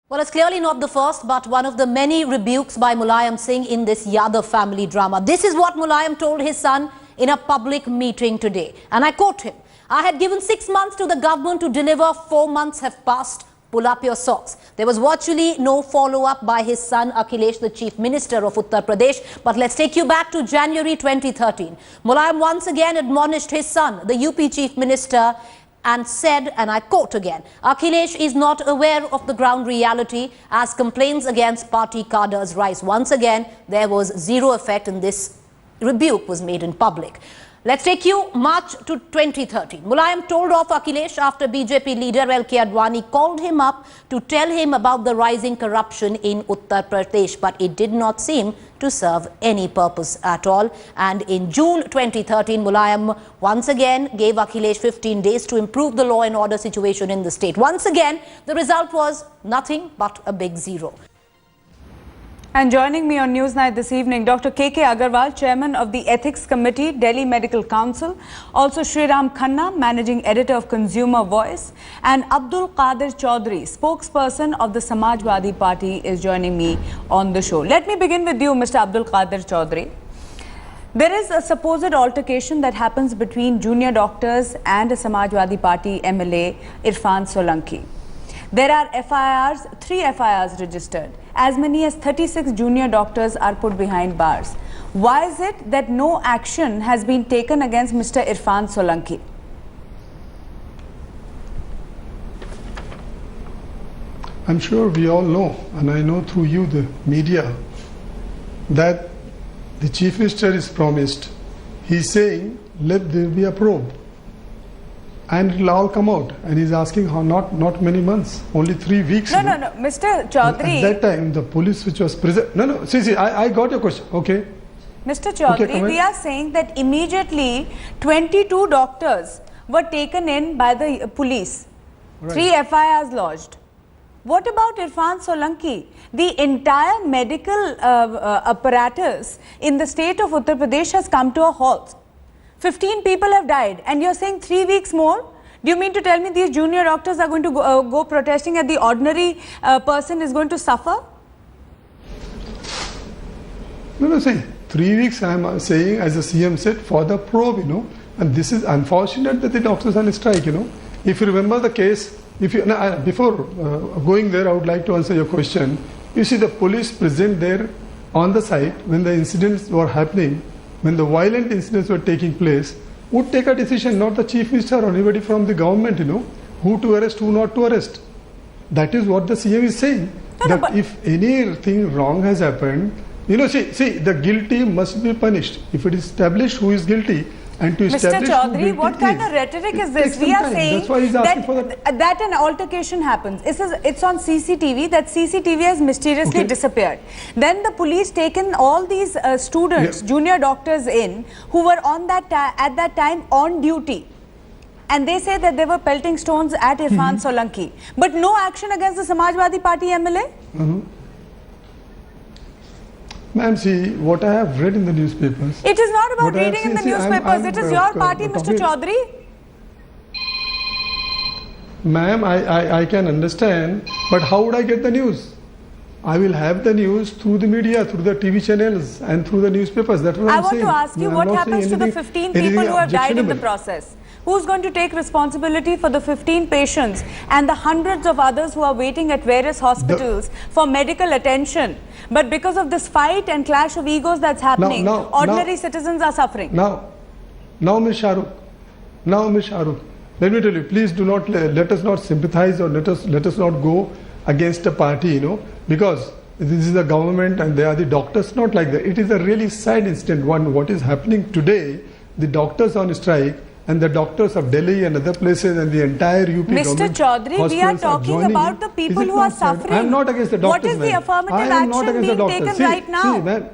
Well, it's clearly not the first, but one of the many rebukes by Mulayam Singh in this Yadav family drama. This is what Mulayam told his son in a public meeting today. And I quote him, "I had given 6 months to the government to deliver. 4 months have passed. Pull up your socks." There was virtually no follow-up by his son Akhilesh, the Chief Minister of Uttar Pradesh. But let's take you back to January 2013. Mulayam once again admonished his son, the UP Chief Minister, and said, and I quote again, "Akhilesh is not aware of the ground reality as complaints against party cadres rise." Once again, there was zero effect and this rebuke was made in public. Let's take you March to 2013. Mulayam told off Akhilesh after BJP leader Advani called him up to tell him about the rising corruption in Uttar Pradesh, but it did not seem to serve any purpose at all. And in June 2013, Mulayam once again gave Akhilesh 15 days to improve the law and order situation in the state. Once again, the result was nothing but a big zero. And joining me on Newsnight this evening, Dr. K.K. Agarwal, Chairman of the Ethics Committee, Delhi Medical Council, also Sriram Khanna, Managing Editor of Consumer Voice, and Abdul Qadir Chaudhry, spokesperson of the Samajwadi Party, is joining me on the show. Let me begin with you, Mr. Abdul Qadir Chaudhry. There is a supposed altercation that happens between junior doctors and a Samajwadi Party MLA, Irfan Solanki. There are FIRs, 3 FIRs registered. As many as 36 junior doctors are put behind bars. Why is it that no action has been taken against Mr. Irfan Solanki? I'm sure we all know, and I know through you, the media, that the Chief Minister is promised. He's saying, let there be a probe. And it will all come out. And he's asking how not many months, only 3 weeks. No, Mr. Chaudhry. At that time, the police which was present. No, see, I got your question. Okay. Mr. Chaudhry, okay, we are saying that immediately 22 doctors were taken in by the police. Right. 3 FIRs lodged. What about Irfan Solanki? The entire medical apparatus in the state of Uttar Pradesh has come to a halt. 15 people have died and you're saying 3 weeks more? Do you mean to tell me these junior doctors are going to go protesting and the ordinary person is going to suffer? No, see, 3 weeks I am saying, as the CM said, for the probe, and this is unfortunate that the doctors are on strike, If you remember the case, before going there, I would like to answer your question. You see, the police present there on the site when the incidents were happening, when the violent incidents were taking place, would take a decision, not the Chief Minister or anybody from the government, who to arrest, who not to arrest. That is what the CM is saying. That if anything wrong has happened, see, the guilty must be punished. If it is established who is guilty, and to establish Mr. Chaudhry, what kind of rhetoric is this? We are saying that an altercation happens. It's on CCTV, that CCTV has mysteriously disappeared. Then the police taken all these students, junior doctors in, who were on at that time on duty. And they say that they were pelting stones at Irfan Solanki. But no action against the Samajwadi Party MLA? Ma'am, see, what I have read in the newspapers... It is not about reading in the newspapers. It is your party, Mr. Chaudhry. Ma'am, I can understand, but how would I get the news? I will have the news through the media, through the TV channels and through the newspapers. That's what I'm saying. I want to ask you, what happens to the 15 people who have died in the process? Who's going to take responsibility for the 15 patients and the hundreds of others who are waiting at various hospitals for medical attention? But because of this fight and clash of egos that's happening, ordinary citizens are suffering. Now, Ms. Shahrukh, let me tell you, please do not, let us not sympathize or let us not go against a party, because this is the government and they are the doctors, not like that. It is a really sad incident. What is happening today, the doctors on strike, and the doctors of Delhi and other places and the entire UP Mr. Chaudhry, we are talking about the people who are suffering. I am not against the doctors. What is the affirmative action being taken right now? See, man.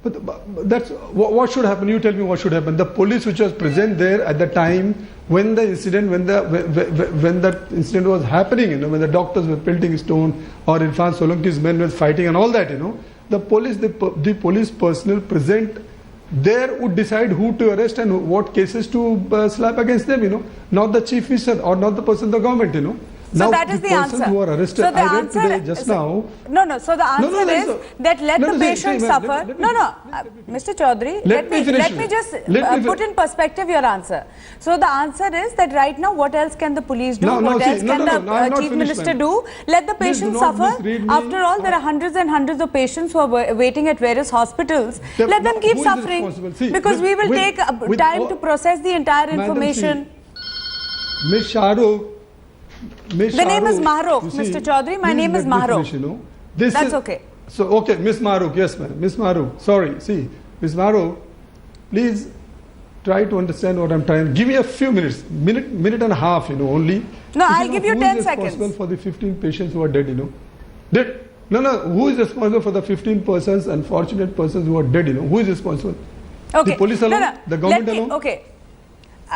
But that's what should happen. You tell me what should happen. The police which was present there at the time when the incident, when that incident was happening, when the doctors were pelting stone or Irfan Solanki's men were fighting and all that, the police personnel present there would decide who to arrest and what cases to slap against them, not the chief minister or not the person of the government, So Now, that is the persons answer. who are arrested, So the I read answer today just now. No. So the answer is that let the patient suffer. Mr. Chaudhary, let me just put in perspective your answer. So the answer is that right now, what else can the police do? What else can the Chief Minister do? Let the patient suffer. After all, there are hundreds and hundreds of patients who are waiting at various hospitals. Let them keep suffering, because we will take time to process the entire information. Miss Shahrukh. The name is Mahrukh, Mr. Chaudhary. My name is Mahrukh. That's okay. So, okay, Miss Mahrukh, yes, ma'am. Miss Mahrukh, sorry. See, Miss Mahrukh, please try to understand what I'm trying. Give me a few minutes, minute and a half, only. No, I'll give you 10 seconds. Who is responsible for the 15 patients who are dead, Dead? No, who is responsible for the 15 persons, unfortunate persons who are dead, Who is responsible? Okay. The police alone? The government alone? Okay.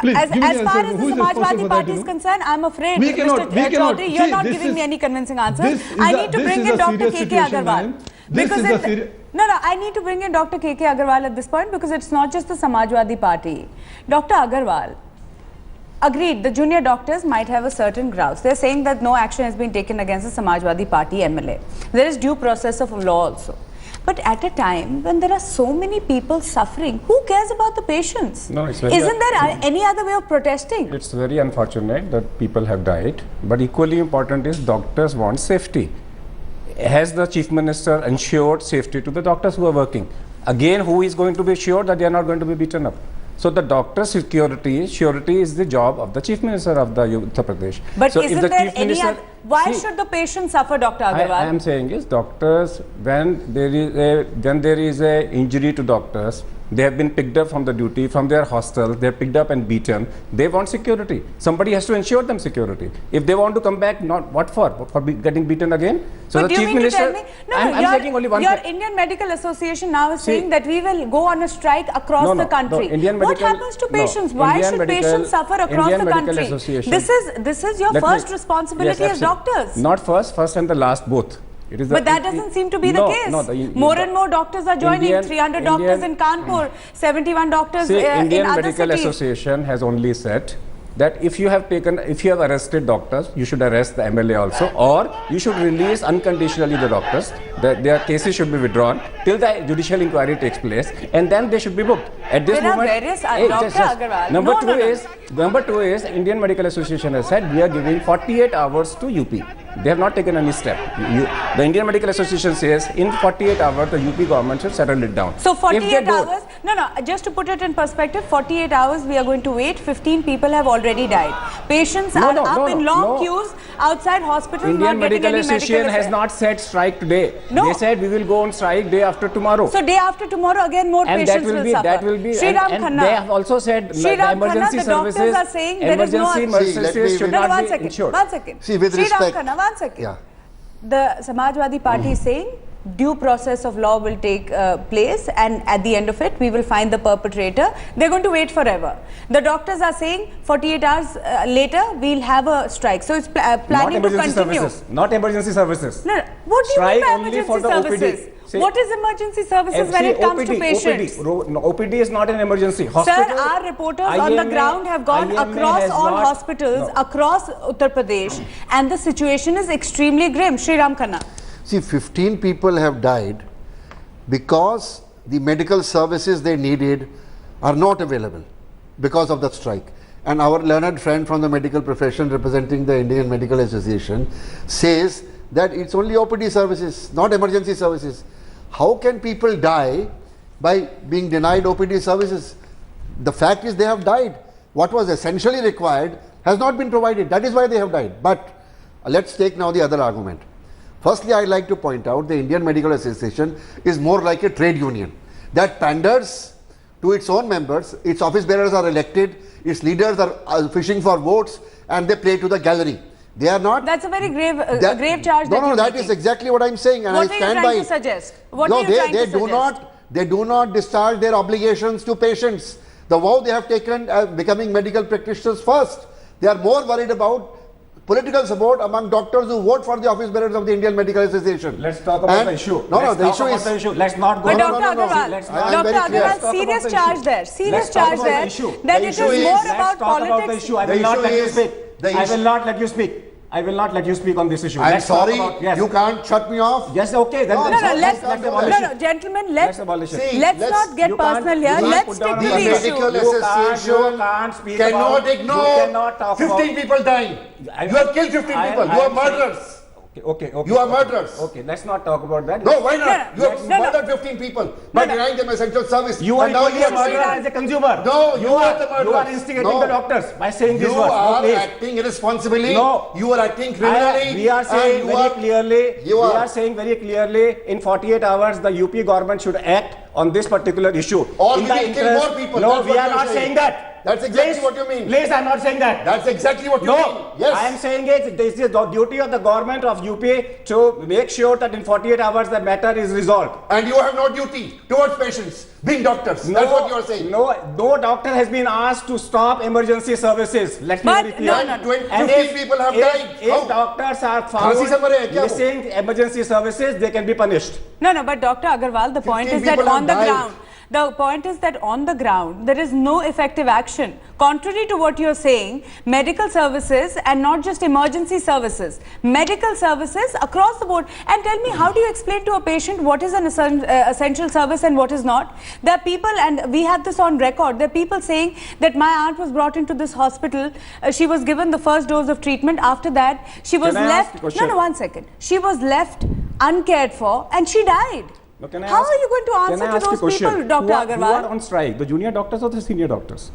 Please, as far as the Samajwadi Party is concerned, I'm afraid, Mr. Chaudhary, you're not giving me any convincing answers. I need to bring in Dr. KK Agarwal. I need to bring in Dr. KK Agarwal at this point, because it's not just the Samajwadi Party. Dr. Agarwal, agreed, the junior doctors might have a certain grouse. They're saying that no action has been taken against the Samajwadi Party MLA. There is due process of law also. But at a time when there are so many people suffering, who cares about the patients? No, it's very Isn't there any other way of protesting? It's very unfortunate that people have died, but equally important is doctors want safety. Has the Chief Minister ensured safety to the doctors who are working? Again, who is going to be sure that they are not going to be beaten up? So the doctor surety is the job of the Chief Minister of the Uttar Pradesh. But so isn't there any other, why should the patient suffer, Dr. Agarwal? I am saying is doctors, when there is a injury to doctors, they have been picked up from the duty, from their hostel, they are picked up and beaten. They want security. Somebody has to ensure them security. If they want to come back, not what for? For getting beaten again? So but the Chief Minister, I'm taking only one your Indian Medical Association now is saying that we will go on a strike across the country. What happens to patients? Why should patients suffer across the country? This is your first responsibility as doctors. Not first and the last both. But that doesn't seem to be the case. More and more doctors are joining. 300 doctors in Kanpur, 71 doctors in other cities. Indian Medical Association has only said that if you have arrested doctors, you should arrest the MLA also, or you should release unconditionally the doctors. Their cases should be withdrawn till the judicial inquiry takes place, and then they should be booked. At this moment, Number two is Indian Medical Association has said we are giving 48 hours to UP. They have not taken any step. The Indian Medical Association says in 48 hours the UP government should settle it down. So 48 hours? Just to put it in perspective, 48 hours we are going to wait. 15 people have already died. Patients are up in long queues outside hospitals. Indian Medical Association has not said strike today. They said we will go on strike day after tomorrow. So day after tomorrow again more patients will suffer. That will be. And they have also said the emergency services. Are saying there is no should not be insured. One second. See, with respect, one second. The Samajwadi Party is saying due process of law will take place, and at the end of it we will find the perpetrator. They're going to wait forever. The doctors are saying 48 hours later we'll have a strike. So it's planning to continue. Not emergency services. No. What do you mean by emergency services? What is emergency services when it comes to patients? OPD is not an emergency. Sir, our reporters on the ground have gone across all hospitals across Uttar Pradesh, and the situation is extremely grim. Sriram Khanna. See, 15 people have died because the medical services they needed are not available because of the strike. And our learned friend from the medical profession representing the Indian Medical Association says that it's only OPD services, not emergency services. How can people die by being denied OPD services? The fact is they have died. What was essentially required has not been provided. That is why they have died. But let's take now the other argument. Firstly, I'd like to point out the Indian Medical Association is more like a trade union that panders to its own members. Its office bearers are elected, its leaders are fishing for votes, and they play to the gallery. They are not. That's a very grave charge. That is exactly what I'm saying, and what I stand by. What are you trying to suggest? What are you trying to suggest? They do not discharge their obligations to patients. The vow they have taken becoming medical practitioners first. They are more worried about political support among doctors who vote for the office bearers of the Indian Medical Association. Let's talk about the issue. The issue. Let's not go. But Dr. Agarwal, serious charge there. Serious charge there. That it is more about politics. I will not let you speak. I will not let you speak. I will not let you speak on this issue. I'm Let's talk sorry, about- yes. you can't shut me off. Yes, okay. Then No, let's No, no, gentlemen, let's abolish it. See, let's let's- not get you can't- personal you here. can't Let's put stick down to on the the issue. Medical You Association can't speak cannot about- ignore you cannot talk 15 about- people dying. You have killed 15 people. You are murderers. Okay. You are murderers. Okay, let's not talk about that. No, why not? You have no. murdered 15 people by denying them essential service. You are And now equally a are murderer saying- as a consumer. No, you are the murderers. You are instigating No. the doctors by saying You this was. are please. acting irresponsibly. No. You are acting criminally. We are saying and you very are- clearly. you We are- are saying very clearly. In 48 hours, the UP government should act on this particular issue. Or in we the will kill interest- more people. No, That's we what are you are not saying. saying that. That's exactly Please, what you mean. Please, I'm not saying that. That's exactly what you No, mean. Yes. I am saying it. This is the duty of the government of UP to make sure that in 48 hours the matter is resolved. And you have no duty towards patients, being doctors. That's what you are saying. No doctor has been asked to stop emergency services. Let's be But very clear. no. 15 people have died. If How? doctors are Khansi se mare hain found kya wo? missing emergency services, they can be punished. No, but Dr. Agarwal, the point 15 is that people on the have died. ground, the point is that on the ground, there is no effective action. Contrary to what you're saying, medical services and not just emergency services, medical services across the board. And tell me, how do you explain to a patient what is an essential service and what is not? There are people, and we have this on record, there are people saying that my aunt was brought into this hospital, she was given the first dose of treatment, after that she was Can I ask left, a question? no, 1 second, she was left uncared for and she died. Now, can I How ask- are you going to can answer I to ask a those question? people, Dr. Who are Agarwal? on strike? The junior doctors or the senior doctors?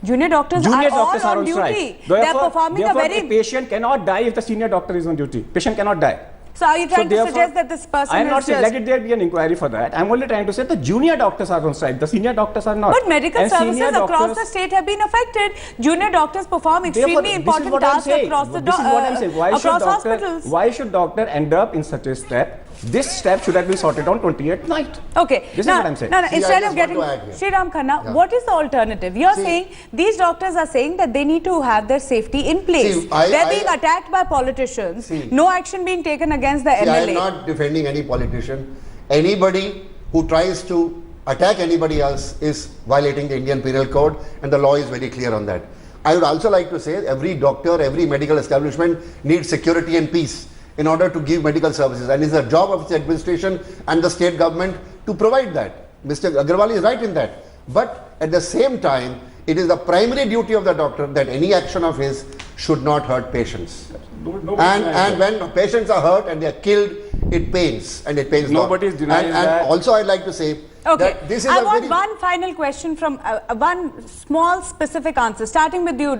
Junior doctors Junior are doctors all are on duty. strike. They are performing a therefore, very... patient cannot die if the senior doctor is on duty. Patient cannot die. So are you trying to therefore, suggest that this person I am is not saying just... let there be an inquiry for that. I am only trying to say the junior doctors are on strike. The senior doctors are not. But medical And services senior across doctors- the state have been affected. Junior doctors perform Therefore, extremely this is important what I'm tasks saying. across the This is what I'm saying. across hospitals. Why should doctor end up in such a step? This step should have been sorted on 28th night. Okay. This is now, what I'm saying. No, See, instead I of just getting... want to add here. Sriram Khanna, Yeah. what is the alternative? You're See- saying these doctors are saying that they need to have their safety in place. See, I- They're I- being attacked by politicians. See. No action being taken against the See, I am MLA. not defending any politician. Anybody who tries to attack anybody else is violating the Indian Penal Code, and the law is very clear on that. I would also like to say every doctor, every medical establishment needs security and peace in order to give medical services, and it's the job of the administration and the state government to provide that. Mr. Agarwal is right in that. But at the same time, it is the primary duty of the doctor that any action of his should not hurt patients. And when patients are hurt and they are killed, it pains, and it pains. Nobody is denying and that. also, I'd like to say Okay. that this is I a want very one final question from one small specific answer, starting with you,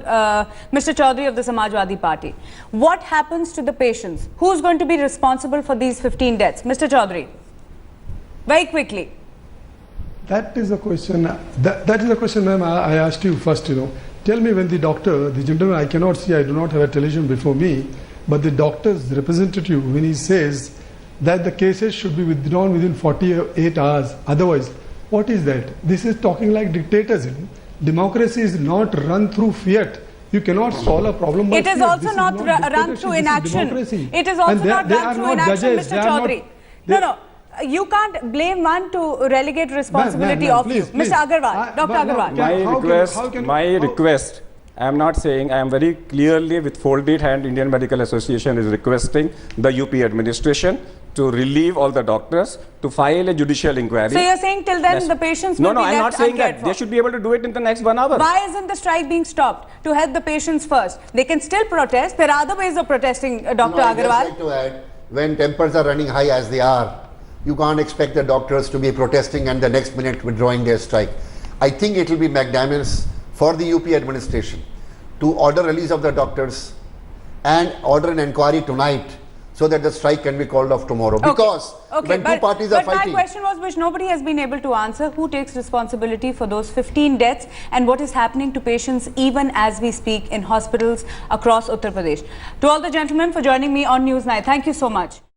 Mr. Chaudhary of the Samajwadi Party. What happens to the patients? Who's going to be responsible for these 15 deaths? Mr. Chaudhary, very quickly. That is the question. That is the question, ma'am. I asked you first. Tell me when the doctor, the gentleman, I cannot see. I do not have a television before me. But the doctor's representative, when he says that the cases should be withdrawn within 48 hours, otherwise, what is that? This is talking like dictators. Democracy is not run through fiat. You cannot solve a problem by It is fiat. also This not run dictatorship, through this is inaction. democracy. It is And also not they run are through not inaction, judges. They Mr. are not- Chaudhary. they- No. You can't blame one to relegate responsibility Ma'am, of please, you. please. Mr. Agarwal, Dr. But no, Agarwal. how can- My how- request, I am not saying, I am very clearly with folded hand, Indian Medical Association is requesting the UP administration to relieve all the doctors, to file a judicial inquiry. So you're saying till then the patients will No, be I am not left saying uncared that. for? They should be able to do it in the next 1 hour. Why isn't the strike being stopped? To help the patients first. They can still protest. There are other ways of protesting, Dr. No, I'd just Agarwal. like to add, when tempers are running high as they are, you can't expect the doctors to be protesting and the next minute withdrawing their strike. I think it will be magnanimous for the UP administration to order release of the doctors and order an inquiry tonight so that the strike can be called off tomorrow. Because when two parties are but fighting... my question was, which nobody has been able to answer, who takes responsibility for those 15 deaths and what is happening to patients even as we speak in hospitals across Uttar Pradesh? To all the gentlemen for joining me on Newsnight, thank you so much.